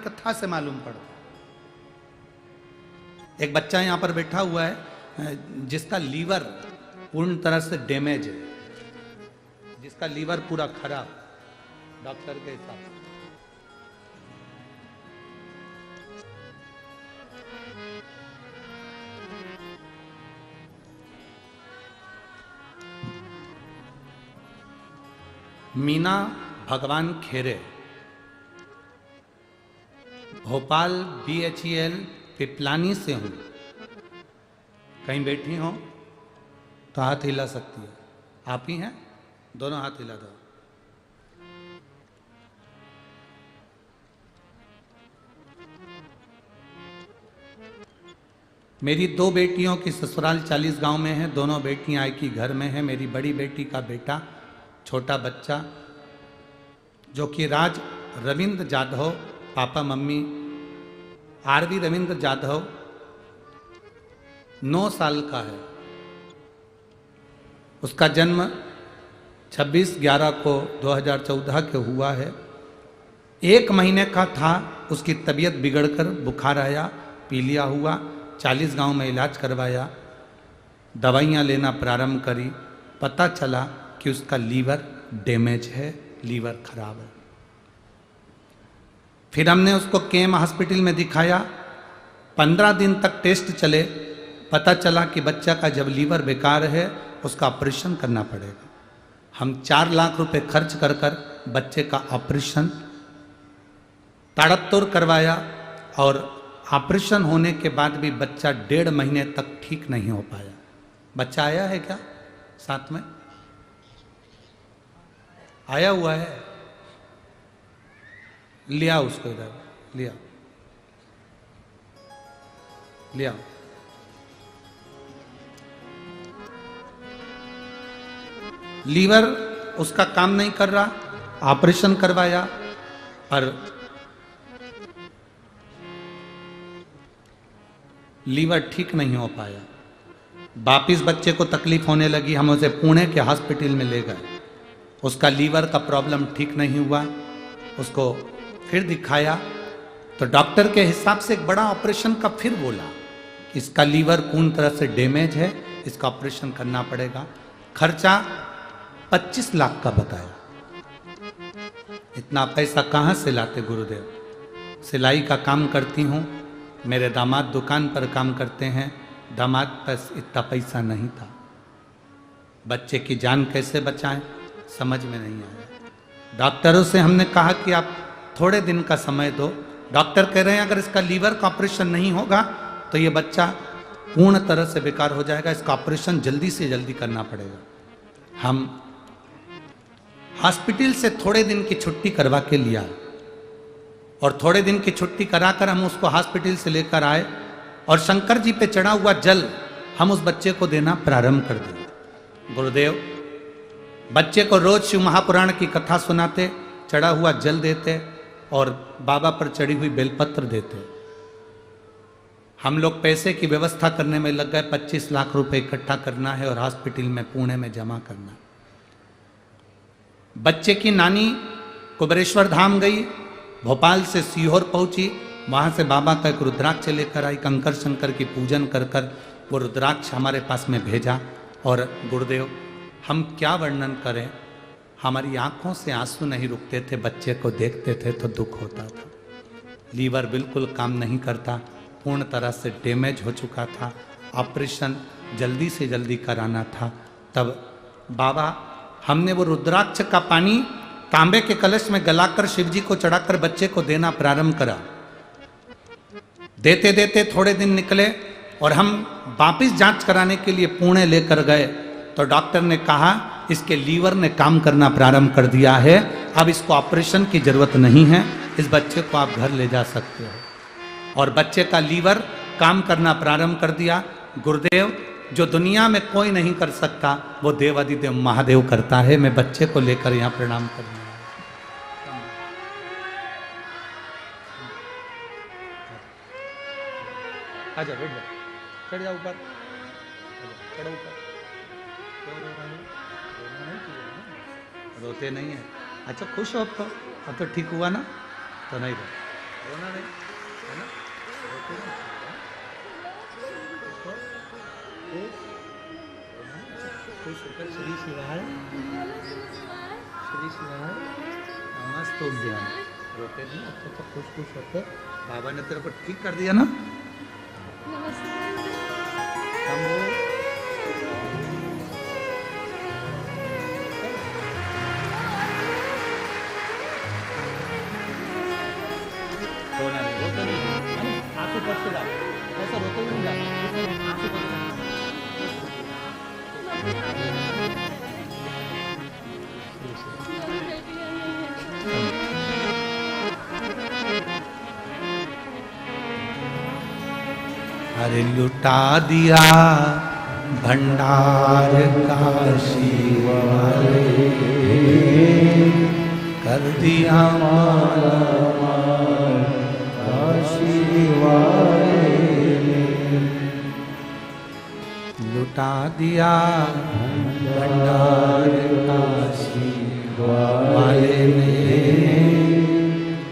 कथा से मालूम पड़ता। एक बच्चा यहां पर बैठा हुआ है जिसका लीवर पूर्ण तरह से डैमेज है, जिसका लीवर पूरा खराब डॉक्टर के हिसाब से। मीना भगवान खेरे, भोपाल BHEL पिपलानी से हूं। कहीं बैठी हो तो हाथ हिला सकती है। आप ही हैं? दोनों हाथ हिला दो। मेरी 2 बेटियों की ससुराल 40 गांव में है। दोनों बेटियां एक ही घर में है। मेरी बड़ी बेटी का बेटा छोटा बच्चा जो कि राज Ravindra Jadhav, papa mummy RV Ravindra Jadhav, 9 साल का है। उसका जन्म 26/11/2014 के हुआ है। 1 महीने का था, उसकी तबीयत बिगड़कर बुखार आया, पीलिया हुआ, 40 गांव में इलाज करवाया, दवाइयां लेना प्रारंभ करी। पता चला कि उसका लीवर डैमेज है, लीवर खराब है। फिर हमने उसको KM हॉस्पिटल में दिखाया। 15 दिन तक टेस्ट चले। पता चला कि बच्चा का जब लीवर बेकार है उसका ऑपरेशन करना पड़ेगा। हम 4 लाख रुपए खर्च कर कर बच्चे का ऑपरेशन ताड़तोड़ करवाया और ऑपरेशन होने के बाद भी बच्चा 1.5 महीने तक ठीक नहीं हो पाया। बच्चा आया है क्या साथ में? आया हुआ है? लिया उसको इधर, लिया लिया। लीवर उसका काम नहीं कर रहा, ऑपरेशन करवाया पर लीवर ठीक नहीं हो पाया। वापिस बच्चे को तकलीफ होने लगी। हम उसे पुणे के हॉस्पिटल में ले गए। उसका लीवर का प्रॉब्लम ठीक नहीं हुआ। उसको फिर दिखाया तो डॉक्टर के हिसाब से एक बड़ा ऑपरेशन का फिर बोला कि इसका लीवर पूर्ण तरह से डैमेज है, इसका ऑपरेशन करना पड़ेगा। खर्चा 25 लाख का बताया। इतना पैसा कहाँ से लाते गुरुदेव? सिलाई का काम करती हूँ, मेरे दामाद दुकान पर काम करते हैं, दामाद पास इतना पैसा नहीं था। बच्चे की जान कैसे बचाएं समझ में नहीं आया। डॉक्टरों से हमने कहा कि आप थोड़े दिन का समय दो। डॉक्टर कह रहे हैं अगर इसका लीवर का ऑपरेशन नहीं होगा तो ये बच्चा पूर्ण तरह से बेकार हो जाएगा, इसका ऑपरेशन जल्दी से जल्दी करना पड़ेगा। हम हॉस्पिटल से थोड़े दिन की छुट्टी करवा के लिया और थोड़े दिन की छुट्टी कराकर हम उसको हॉस्पिटल से लेकर आए और शंकर जी पे चढ़ा हुआ जल हम उस बच्चे को देना प्रारंभ कर दिया। गुरुदेव बच्चे को रोज शिव महापुराण की कथा सुनाते, चढ़ा हुआ जल देते और बाबा पर चढ़ी हुई बेलपत्र देते। हम लोग पैसे की व्यवस्था करने में लग गए। 25 लाख रुपए इकट्ठा करना है और हॉस्पिटल में पुणे में जमा करना। बच्चे की नानी कुबेरेश्वर धाम गई, भोपाल से सीहोर पहुंची, वहां से बाबा का एक रुद्राक्ष लेकर आई। कंकर शंकर की पूजन कर कर वो रुद्राक्ष हमारे पास में भेजा। और गुरुदेव हम क्या वर्णन करें, हमारी आंखों से आंसू नहीं रुकते थे। बच्चे को देखते थे तो दुख होता था। लीवर बिल्कुल काम नहीं करता, पूर्ण तरह से डैमेज हो चुका था। ऑपरेशन जल्दी से जल्दी कराना था। तब बाबा हमने वो रुद्राक्ष का पानी तांबे के कलश में गलाकर शिवजी को चढ़ाकर बच्चे को देना प्रारंभ करा। देते देते थोड़े दिन निकले और हम वापिस जांच कराने के लिए पुणे लेकर गए तो डॉक्टर ने कहा इसके लीवर ने काम करना प्रारंभ कर दिया है, अब इसको ऑपरेशन की जरूरत नहीं है, इस बच्चे को आप घर ले जा सकते हो। और बच्चे का लीवर काम करना प्रारंभ कर दिया। गुरुदेव जो दुनिया में कोई नहीं कर सकता वो देवादिदेव महादेव करता है। मैं बच्चे को लेकर यहाँ प्रणाम करने आया। आजा बैठ जा, चढ़ जा ऊपर, चढ़ो ऊपर। रोते नहीं है? अच्छा खुश हो अब तो ठीक हुआ ना? तो नहीं रोना नहीं। शिवाय श्री शिवाय नमस्तु ज्ञान। रोते नहीं, अच्छा खुश खुश होते। बाबा ने तेरे को ठीक कर दिया ना। आंसू पड़ते जा, ऐसा रोते नहीं जा, आंसू पड़ते। अरे लुटा दिया भंडार काशी वाले, कर दिया माला काशी वाले, लुटा दिया भंडार काशी वाले ने,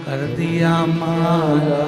कर दिया माला